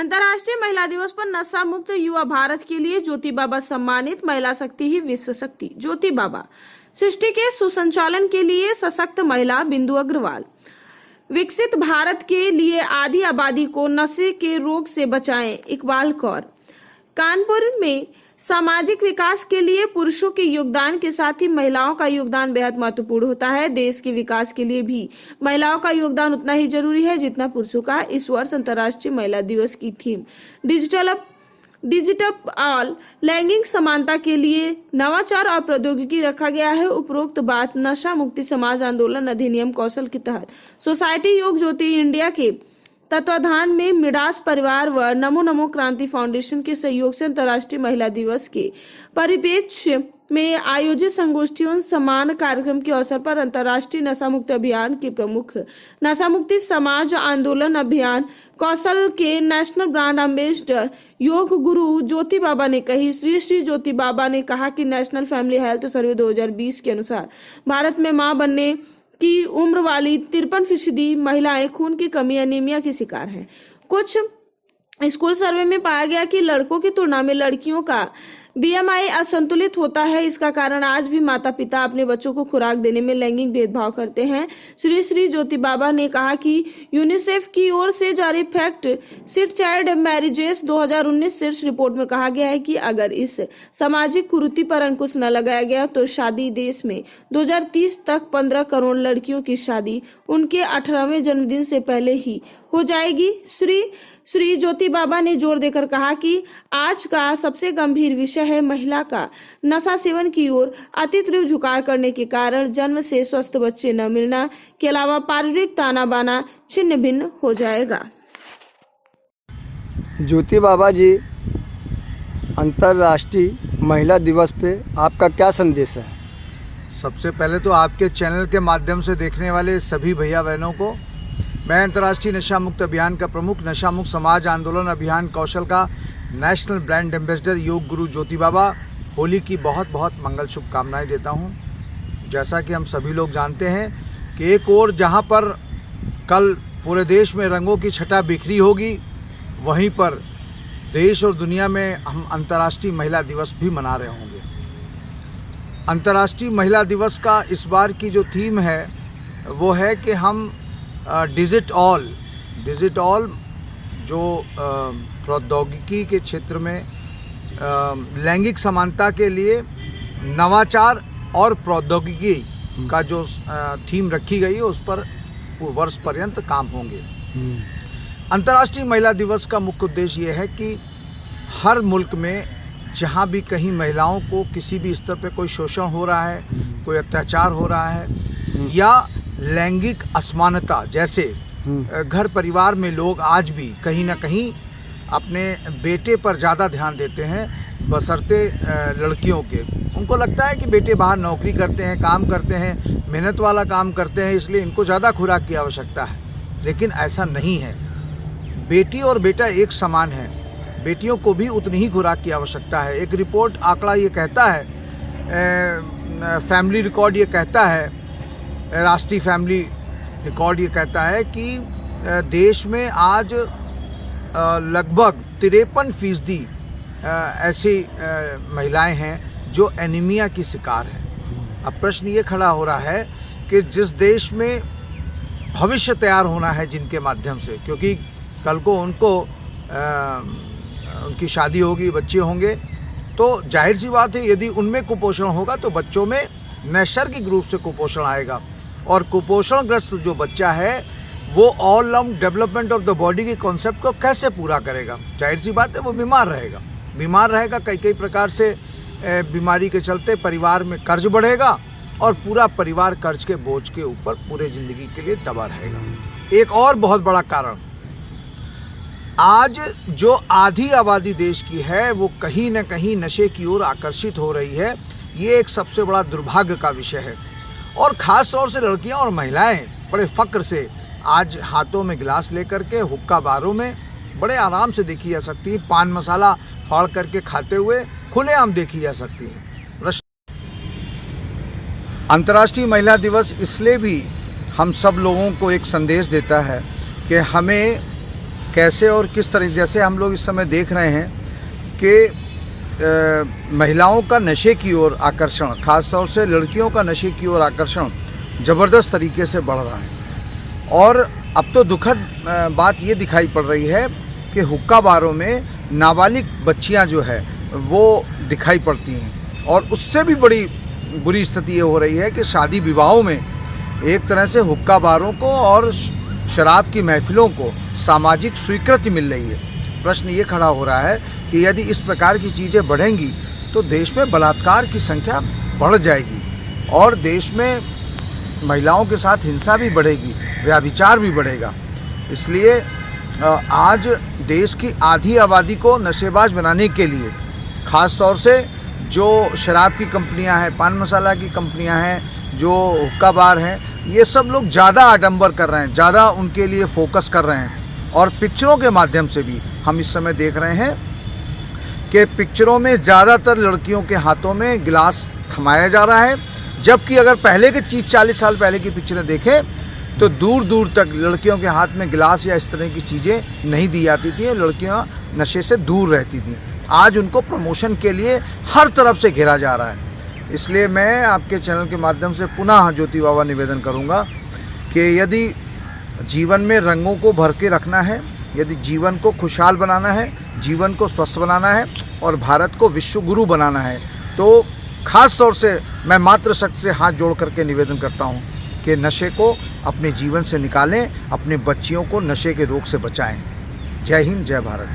अंतर्राष्ट्रीय महिला दिवस पर नशा मुक्त युवा भारत के लिए ज्योति बाबा सम्मानित। महिला शक्ति ही विश्व शक्ति। ज्योति बाबा सृष्टि के सुसंचालन के लिए सशक्त महिला। बिंदु अग्रवाल विकसित भारत के लिए आधी आबादी को नशे के रोग से बचाएं। इकबाल कौर कानपुर में सामाजिक विकास के लिए पुरुषों के योगदान के साथ ही महिलाओं का योगदान बेहद महत्वपूर्ण होता है। देश के विकास के लिए भी महिलाओं का योगदान उतना ही जरूरी है जितना पुरुषों का। इस वर्ष अंतर्राष्ट्रीय महिला दिवस की थीम डिजिटल ऑल लैंगिक समानता के लिए नवाचार और प्रौद्योगिकी रखा गया है। उपरोक्त बात नशा मुक्ति समाज आंदोलन अधिनियम कौशल के तहत सोसाइटी योग ज्योति इंडिया के तत्वाधान में मिडास परिवार व नमो नमो क्रांति फाउंडेशन के सहयोग से अंतर्राष्ट्रीय महिला दिवस के परिप्रेक्ष्य में आयोजित संगोष्ठियों समान कार्यक्रम के अवसर पर अंतर्राष्ट्रीय नशा मुक्ति अभियान के प्रमुख नशा मुक्ति समाज आंदोलन अभियान कौशल के national brand ambassador yoga guru ज्योति बाबा ने कही। श्री ज्योति बाबा ने कहा कि नेशनल फैमिली हेल्थ सर्वे 2020 के अनुसार भारत में मां बनने की उम्र वाली 53% महिलाएं खून की कमी एनीमिया की शिकार हैं। कुछ स्कूल सर्वे में पाया गया कि लड़कों की तुलना में लड़कियों का बीएमआई असंतुलित होता है। इसका कारण आज भी माता पिता अपने बच्चों को खुराक देने में लैंगिक भेदभाव करते हैं। श्री ज्योति बाबा ने कहा कि यूनिसेफ की ओर से जारी फैक्ट शीट चाइल्ड मैरिजेस 2019 शीर्ष रिपोर्ट में कहा गया है कि अगर इस सामाजिक कुरीति पर अंकुश न लगाया गया तो शादी देश में 2030 तक 15 करोड़ लड़कियों की शादी उनके 18वें जन्मदिन से पहले ही हो जाएगी। श्री ज्योति बाबा ने जोर देकर कहा कि आज का सबसे गंभीर विषय है महिला का नशा सेवन की ओर अति तीव्र झुकाव करने के कारण जन्म से स्वस्थ बच्चे न मिलना के अलावा पारिवारिक ताना बाना छिन्न भिन्न हो जाएगा। ज्योति बाबा जी, अंतर्राष्ट्रीय महिला दिवस पे आपका क्या संदेश है? सबसे पहले तो आपके चैनल के माध्यम से देखने वाले सभी भैया बहनों को मैं अंतर्राष्ट्रीय नशा मुक्त अभियान का प्रमुख नशा मुक्त समाज आंदोलन अभियान कौशल का national brand ambassador yoga guru ज्योति बाबा होली की बहुत बहुत मंगल शुभकामनाएं देता हूं। जैसा कि हम सभी लोग जानते हैं कि एक ओर जहां पर कल पूरे देश में रंगों की छटा बिखरी होगी, वहीं पर देश और दुनिया में हम अंतर्राष्ट्रीय महिला दिवस भी मना रहे होंगे। अंतर्राष्ट्रीय महिला दिवस का इस बार की जो थीम है वो है कि हम डिजिट ऑल जो प्रौद्योगिकी के क्षेत्र में लैंगिक समानता के लिए नवाचार और प्रौद्योगिकी का जो थीम रखी गई है उस पर वर्ष पर्यंत काम होंगे। अंतर्राष्ट्रीय महिला दिवस का मुख्य उद्देश्य ये है कि हर मुल्क में जहाँ भी कहीं महिलाओं को किसी भी स्तर पे कोई शोषण हो रहा है, कोई अत्याचार हो रहा है या लैंगिक असमानता जैसे घर परिवार में लोग आज भी कहीं ना कहीं अपने बेटे पर ज़्यादा ध्यान देते हैं बशर्ते लड़कियों के। उनको लगता है कि बेटे बाहर नौकरी करते हैं, काम करते हैं, मेहनत वाला काम करते हैं, इसलिए इनको ज़्यादा खुराक की आवश्यकता है। लेकिन ऐसा नहीं है। बेटी और बेटा एक समान है, बेटियों को भी उतनी ही खुराक की आवश्यकता है। एक रिपोर्ट आंकड़ा ये कहता है, फैमिली रिकॉर्ड ये कहता है, राष्ट्रीय फैमिली रिकॉर्ड ये कहता है कि देश में आज लगभग 53% ऐसी महिलाएं हैं जो एनीमिया की शिकार हैं। अब प्रश्न ये खड़ा हो रहा है कि जिस देश में भविष्य तैयार होना है जिनके माध्यम से, क्योंकि कल को उनको उनकी शादी होगी, बच्चे होंगे, तो जाहिर सी बात है यदि उनमें कुपोषण होगा तो बच्चों में नैसर्गिक रूप से कुपोषण आएगा। और कुपोषणग्रस्त जो बच्चा है वो all round development of the body के कॉन्सेप्ट को कैसे पूरा करेगा? जाहिर सी बात है वो बीमार रहेगा। कई प्रकार से बीमारी के चलते परिवार में कर्ज बढ़ेगा और पूरा परिवार कर्ज के बोझ के ऊपर पूरे ज़िंदगी के लिए दबा रहेगा। एक और बहुत बड़ा कारण, आज जो आधी आबादी देश की है वो कहीं न कहीं नशे की ओर आकर्षित हो रही है। ये एक सबसे बड़ा दुर्भाग्य का विषय है। और ख़ास तौर से लड़कियां और महिलाएं बड़े फ़क्र से आज हाथों में गिलास लेकर के हुक्का बारों में बड़े आराम से देखी जा सकती है, पान मसाला फाड़ करके खाते हुए खुलेआम देखी जा सकती है। अंतर्राष्ट्रीय महिला दिवस इसलिए भी हम सब लोगों को एक संदेश देता है कि हमें कैसे और किस तरह, जैसे हम लोग इस समय देख रहे हैं कि महिलाओं का नशे की ओर आकर्षण, खासतौर से लड़कियों का नशे की ओर आकर्षण ज़बरदस्त तरीके से बढ़ रहा है। और अब तो दुखद बात ये दिखाई पड़ रही है कि हुक्का बारों में नाबालिग बच्चियां जो है वो दिखाई पड़ती हैं। और उससे भी बड़ी बुरी स्थिति ये हो रही है कि शादी विवाहों में एक तरह से हुक्का बारों को और शराब की महफिलों को सामाजिक स्वीकृति मिल रही है। प्रश्न ये खड़ा हो रहा है कि यदि इस प्रकार की चीज़ें बढ़ेंगी तो देश में बलात्कार की संख्या बढ़ जाएगी और देश में महिलाओं के साथ हिंसा भी बढ़ेगी, व्यभिचार भी बढ़ेगा। इसलिए आज देश की आधी आबादी को नशेबाज बनाने के लिए, ख़ास तौर से जो शराब की कंपनियां हैं, पान मसाला की कंपनियां हैं, जो हुक्का बार हैं, ये सब लोग ज़्यादा आडंबर कर रहे हैं, ज़्यादा उनके लिए फोकस कर रहे हैं। और पिक्चरों के माध्यम से भी हम इस समय देख रहे हैं कि पिक्चरों में ज़्यादातर लड़कियों के हाथों में गिलास थमाया जा रहा है, जबकि अगर पहले के 30-40 साल पहले की पिक्चरें देखें तो दूर दूर तक लड़कियों के हाथ में गिलास या इस तरह की चीज़ें नहीं दी जाती थी, लड़कियां नशे से दूर रहती थीं। आज उनको प्रमोशन के लिए हर तरफ से घेरा जा रहा है। इसलिए मैं आपके चैनल के माध्यम से पुनः ज्योति बाबा निवेदन करूंगा कि यदि जीवन में रंगों को भर के रखना है, यदि जीवन को खुशहाल बनाना है, जीवन को स्वस्थ बनाना है और भारत को विश्व गुरु बनाना है, तो ख़ास तौर से मैं मातृशक्ति से हाथ जोड़ करके निवेदन करता हूँ कि नशे को अपने जीवन से निकालें, अपने बच्चियों को नशे के रोग से बचाएं। जय हिंद, जय भारत।